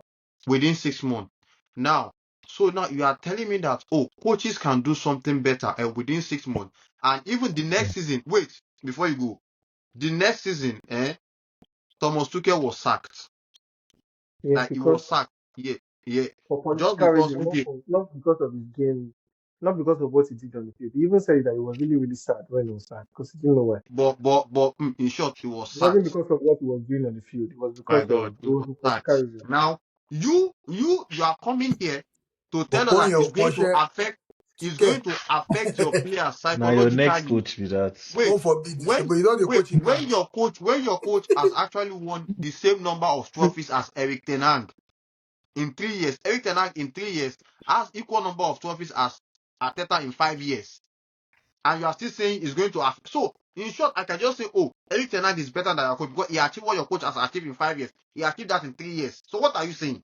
Within 6 months. Now, so now you are telling me that coaches can do something better within 6 months, and even the next season. Wait, before you go, the next season, Thomas Tuchel was sacked. Yes, Like he was because sacked. Yeah, yeah. for Just political because reasons, okay, not because of his game, not because of what he did on the field. He even said that he was really, really sad when he was sad because he didn't know why. but in short, he was It wasn't sacked. because of what he was doing on the field. It was My because God, of he it was was for political sacked. reasons. Now you are coming here to tell us bọ̀bọ́ that yẹn ò mọṣẹ́ it's kẹ̀ going to affect your players Now your next psychologically. coach be that. Wait, God forbid but you don dey coach him now. when your coach has actually won the same number of trophies as Eric Ten Hag in 3 years, Eric Ten Hag in 3 years has equal number of trophies as Arteta in 5 years, and you are still saying it's going to affect. So in short, I can just say, oh, Eric Ten Hag is better than your coach because he achieved what your coach has achieved in 5 years. He achieved that in 3 years. So what are you saying?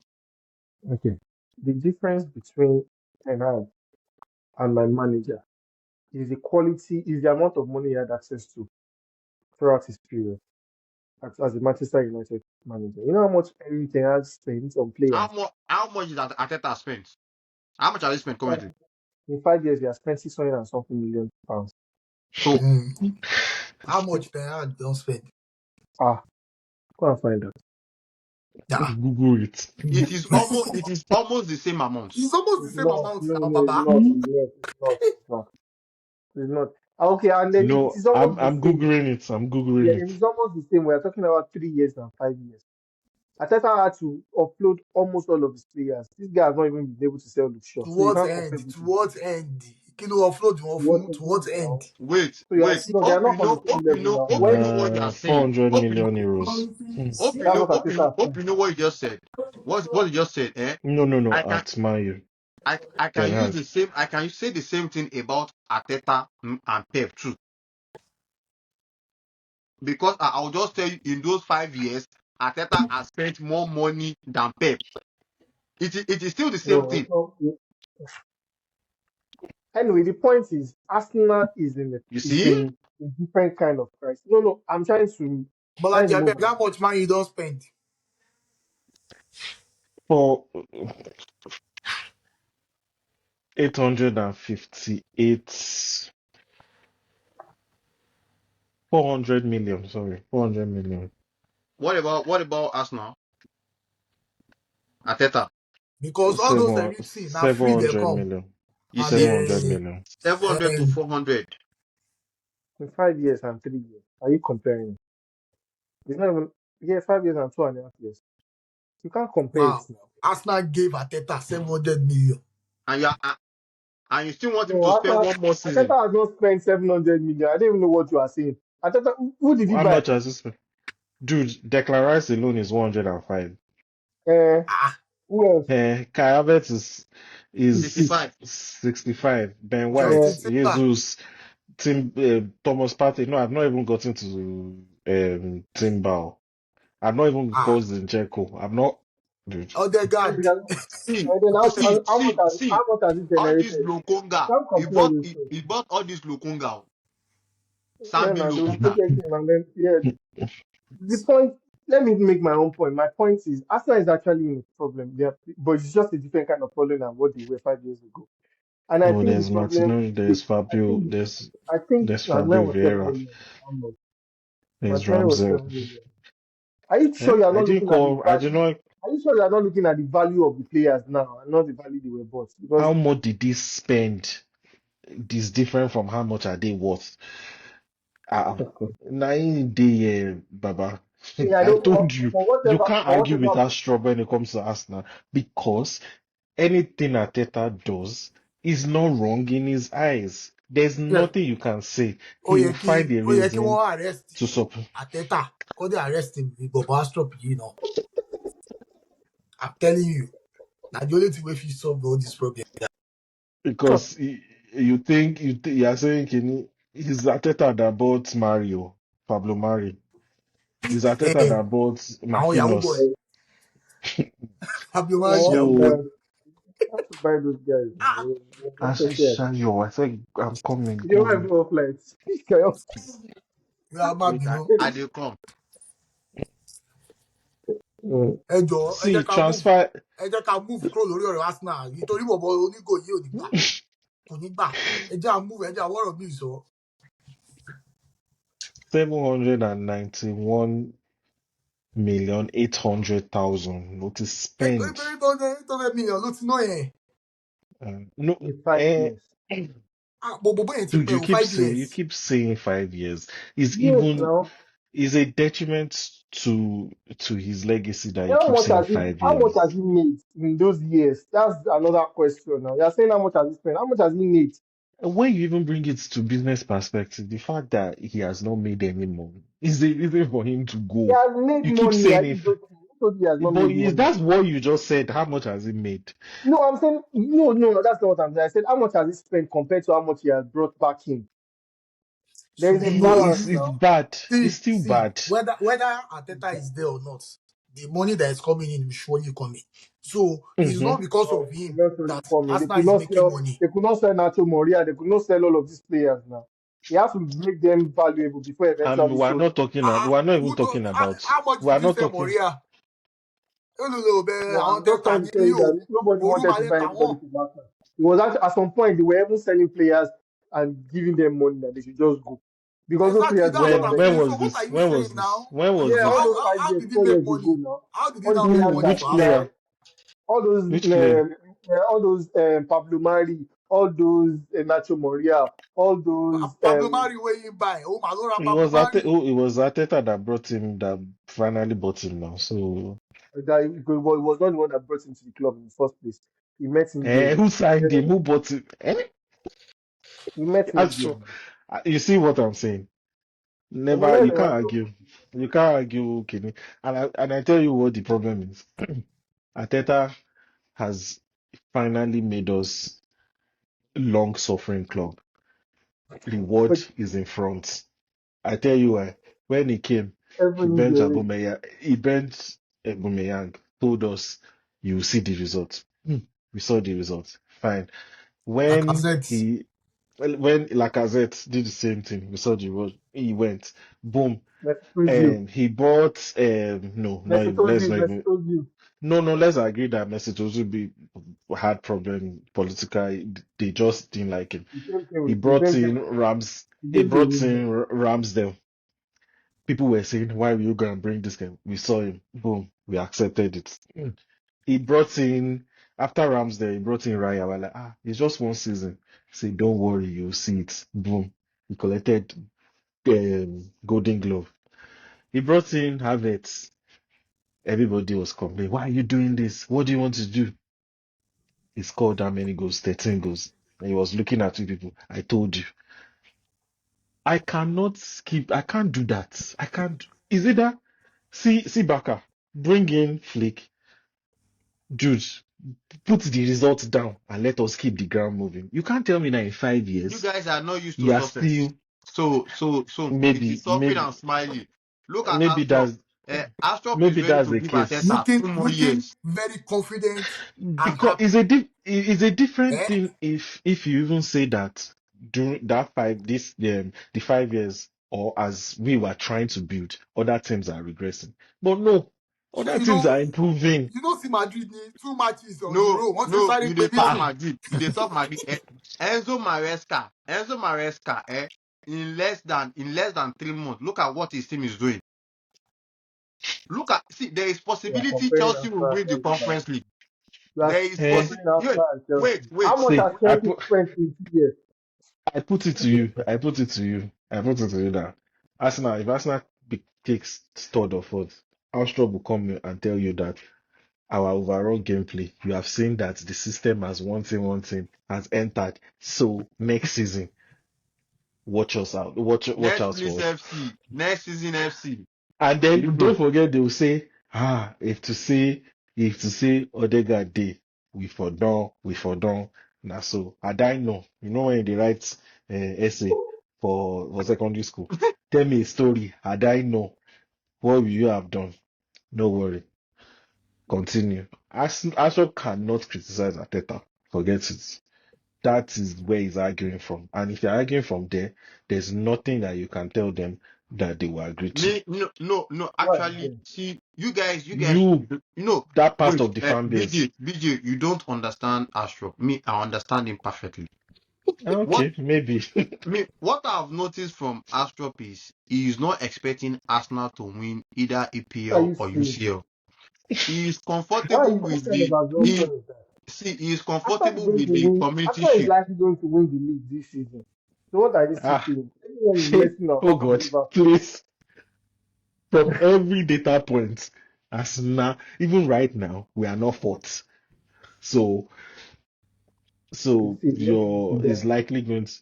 Okay. The difference between Ten Hag and my manager is the quality, is the amount of money he had access to throughout his period as a Manchester United manager. You know how much Eric Ten Hag spends on players? How much is that Arteta spent? How much have they spent currently? In 5 years, he has spent 600 and something million pounds. So How much Ten Hag don spend? Ah, go and find out. Ah, Google it. it is almost the same amount. it's almost the It's same not, amount no, now, no, it's Baba. not, it's not, it's not, it's not. It's not. Ah, okay, and then it No, is I'm almost the I'm same. googling it. I'm Yeah, googling it it. is almost the same. We're talking about 3 years and 5 years. Ateta had to offload almost all of his players. This guy has not even been able to sell the shop, To so you what can't compare end? this To with what end? Kí ló offload wọn what fún? they To do what end? now. Wait, So you are, wait. no, they are Hope you not on the know. same level now. Hope you When know what you are saying. 400 Hope you know. million euros. Hope you that's know. what Ateta has Hope spent. you know what you just said. What you just said. No, no, no. I can At Mayu, I can Ten use Hag. the same. I can say the same thing about Arteta and Pep too. Because I'll just tell you, in those 5 years, Arteta has spent more money than Pep. It is still the same No, thing. it's not. Anyway, the point is, Arsenal You is see? in a different kind of crisis. No, no, I'm trying Bọ́lájí to move abeg, on. how much money you don spend? For 858, 400 million. Sorry, 400 million. What about Arsenal? Arteta. Because all those everything na free dey 700 come. million. You And see? 700 million. 700 to 400. In 5 years and 3 years. Are you comparing? It's not even, yeah, 5 years and 2.5 years. You can't compare it Wow. now. Arsenal gave Ateta 700 million. And and you still want him No, to spend one more season. Ateta has not spent 700 million. I don't even know what you are saying. Ateta, who did he How buy much Ateta? has this been? Dude, Declan Rice alone is 105. Uh, Ah, who else? Kai Havertz is 50. 65. 65. Ben Uh, White, Justin Timber. Jesus, Thomas Partey. No, I've not even gotten to Timbal. I've not even Ah, closed in Dzeko. I've not, dude. Odegaard. See, and then see, how much has it all this generated? You Lokonga. can't He compare bought those he, things. he bought all this Lokonga. Yeah, Sambi now they will Lokonga. protect him and then yeah. The point. Let me make my own point. My point is Arsenal is actually in a problem. They are, but it's just a different kind of problem than what they were 5 years ago. And I Oh, think the there's problem. Martinelli, Is, there's Fabio, the, there's I think there's Martinelli Fabio was 7 Vieira, million. How much? there's Martinelli was Ramsey. 7 million. Are you sure you are I not didn't looking at the call. I did value? not. Are you sure you are not looking at the value of the players now and not the value they were bought? Because How much did they spend? This different from how much are they worth? Uh, Nine day, Baba. yeah, I I don't. told you, you can't For argue with whatever. Astro when it comes to Arsenal because anything Ateta does is not wrong in his eyes. There's Yeah. nothing you can say. He will find a Ó yẹ kí reason wọ́n arrest to support Ateta. Kó dé arrest him with Bobo Astrop, you know. I'm telling you. Now the only thing we fit solve all this problem. because you are saying Kini is Ateta that bought Mario, Pablo Mari. Is Ateta Eh, that bought àwọn Yahoo boy. Marquinhos. Fabio Mari Well, Yahoo boy. So you have to buy those guys. Ah, I said, Shayo, I said, I'm coming, You don't have go. no flights. Okay. yóò má Wait, bínú. I dey come. Mm. Ẹ jọ̀ọ́, See, transfer ẹ jẹ́ ká move kúrò lórí ọ̀rọ̀ Arsenal. Nítorí bọ̀bọ̀ onígò yìí ò ní gbà. Kò ní gbà. Ẹ jẹ́ à move, ẹ jẹ́ àwọ̀rọ̀ mi sọ. 791,800,000 notice spend. 800 million ló ti ná yẹn. No, In 5 years. Ah, bọ̀bọ̀ yẹn ti dude, pẹ́ o 5 years. you keep saying 5 years. Is Yes, even now. is a detriment to his legacy that you keep saying five How much has years. he made in those years? That's another question now. You're saying how much has he spent? How much has he made? When you even bring it to business perspective, the fact that he has not made any money is the reason for him to He go. has made You keep money. saying I it, think okay. Who told you he has not but made money? that's what you just said. How much has he made? No, I'm saying no, that's not what I'm saying. I said how much has he spent compared to how much he has brought back in. There is a No, See, balance it's now. bad. It's still see, bad. whether Ateta is there or not, the money that is coming in will surely come in. So it's Hmm. not because Oh, of they could him not really that come in. Arsenal is making money. They could not sell Nacho Moria. They could not sell all of these players now. He has to make them valuable before And eventually selling. we are not even talking about, How much we did are you not say talking, Moria? Olùlọ bẹ̀rẹ̀ No, àwọn I'm just tẹ́tà trying to ní tell you that nobody òru wanted to màlẹ́ buy tà anybody wọ́n. to Barca. It was actually, at some point they were even selling players and giving them money that they should just go because those Exactly, players were that's what not I'm very when saying. good. So was what are this? you saying now? When was Yeah, all this? those five How years, did he 4 years make ago money? now, How did he all the now make players Who, money that which for Arsenal? player? Which player? all those Pablo Mari, all those Nacho Moria, all those Pablo Mari wey him buy. Oh, mà ló ra It Pablo was Mari. It was Ateta that brought him, that finally bought him now. So, that he was not the one that brought him to the club in the first place. He met him there. who signed him? Yeah, Who bought him? he met him That's there. true. You see what I'm saying? But Never, you can't argue. You can't argue, Kenny. And I tell you what the problem is. Ateta has finally made us long suffering club. Reward but is in front. I tell you why. When he came, every year, He benched Aubameyang, told us, you see the result. We saw the result. Fine. When Lacazette. when Lacazette did the same thing, we saw the result. He went, boom, Messi told you, and he bought, no, not Messi even, told let's you, not Messi even, told you. no, let's agree that Mesut Ozil had problem political. They just didn't like him. The same thing, He the same brought thing. in Ramsdale. People were saying, why will you go and bring this guy? We saw him. Boom. We accepted it. He brought in, after Ramsdale, he brought in Raya. We're like, it's just one season. Say, don't worry, you'll see it. Boom. He collected. Golden Glove. He brought in Havertz. Everybody was complaining, why are you doing this? What do you want to do? He scored how many goals? 13 goals. And he was looking at two people. I told you. I can't do that. I can't. Is it that? See Baka. Bring in Flick. Jude. Put the results down and let us keep the ground moving. You can't tell me that in five You years guys are not used to you are success. still So it is maybe stopping maybe and smiling. Look at maybe Astrop. that's Astrop is maybe ready that's to the give case. Ateta Looking 2 more looking years. very confident and Because happy. it's a different Eh? thing if you even say that during that the 5 years, or as we were trying to build, other teams are regressing. But no, Sure, other teams are improving. see Madrid need 2 matches on the No, row. Once you no, started you dey baby talk team, Ah, Madrid. You dey talk Madrid. Enzo Maresca, in less than 3 months. Look at what his team is doing. See, there is You are possibility comparing Chelsea will Arsenal win the and Chelsea. Conference League. You are There is eh, possibility. comparing Arsenal and Wait, Chelsea. wait. How much see, has Chelsea spent in 2 years? I put it to you. I put it to you. I put it to you that Arsenal, if Arsenal takes third or fourth, Armstrong will come and tell you that our overall gameplay, you have seen that the system has one thing has entered. So next season, watch us out. Watch out Netflix for us. FC, next season FC. And then Mhm. don't forget they will say, if to say Odegaard day, we for done. Now so had I know, when they write essay for secondary school, tell me a story. Had I know, what will you have done? No worry. Continue. Arsenal cannot criticize Ateta. Forget it. That is where he's arguing from. And if you're arguing from there, there's nothing that you can tell them that they will agree to. Me, no, no, no. What Actually, again? see, you guys, You, no, that part wait, of the fan base. BJ, you don't understand Astro. Me, I understand him perfectly. What Okay, maybe. what I've noticed from Astrop is he is not expecting Arsenal to win either What are EPL you or saying? UCL. He is Why are comfortable you, what with kind of the assumption is that? he is Arsenal is comfortable going with to the win. community Arsenal is shield. likely going to win the league this season. So what are you still Ah, saying? Everyone is messing up oh apart from God, Liverpool. please. From every data point, as now, even right now, we are not fourth. So, You so see, let's not do your that. is likely going to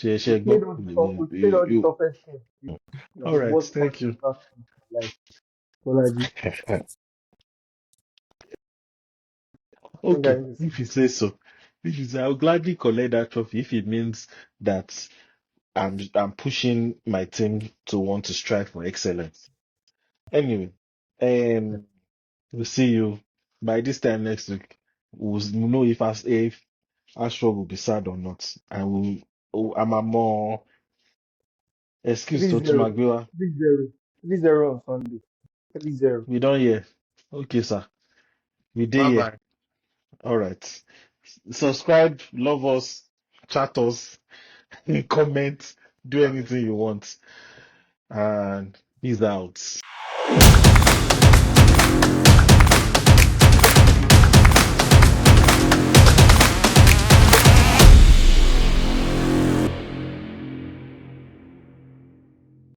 We share played go. all the top. We played all the toughest teams. All The right, worst part thank you. of like Bolaji. I think I Okay, need to if see. you say so. If you say, I'll gladly collect that trophy if it means that I'm pushing my team to want to strive for excellence. Anyway, we'll see you by this time next week. We'll know if Astro will be sad or not. And I'm a more excuse to 3-0. Magbiwa. 3-0. 3-0 on Sunday. 3-0. We don't hear. Okay, sir. We did Bye here. bye. All right. Subscribe, love us, chat us, comment, do anything you want. And peace out.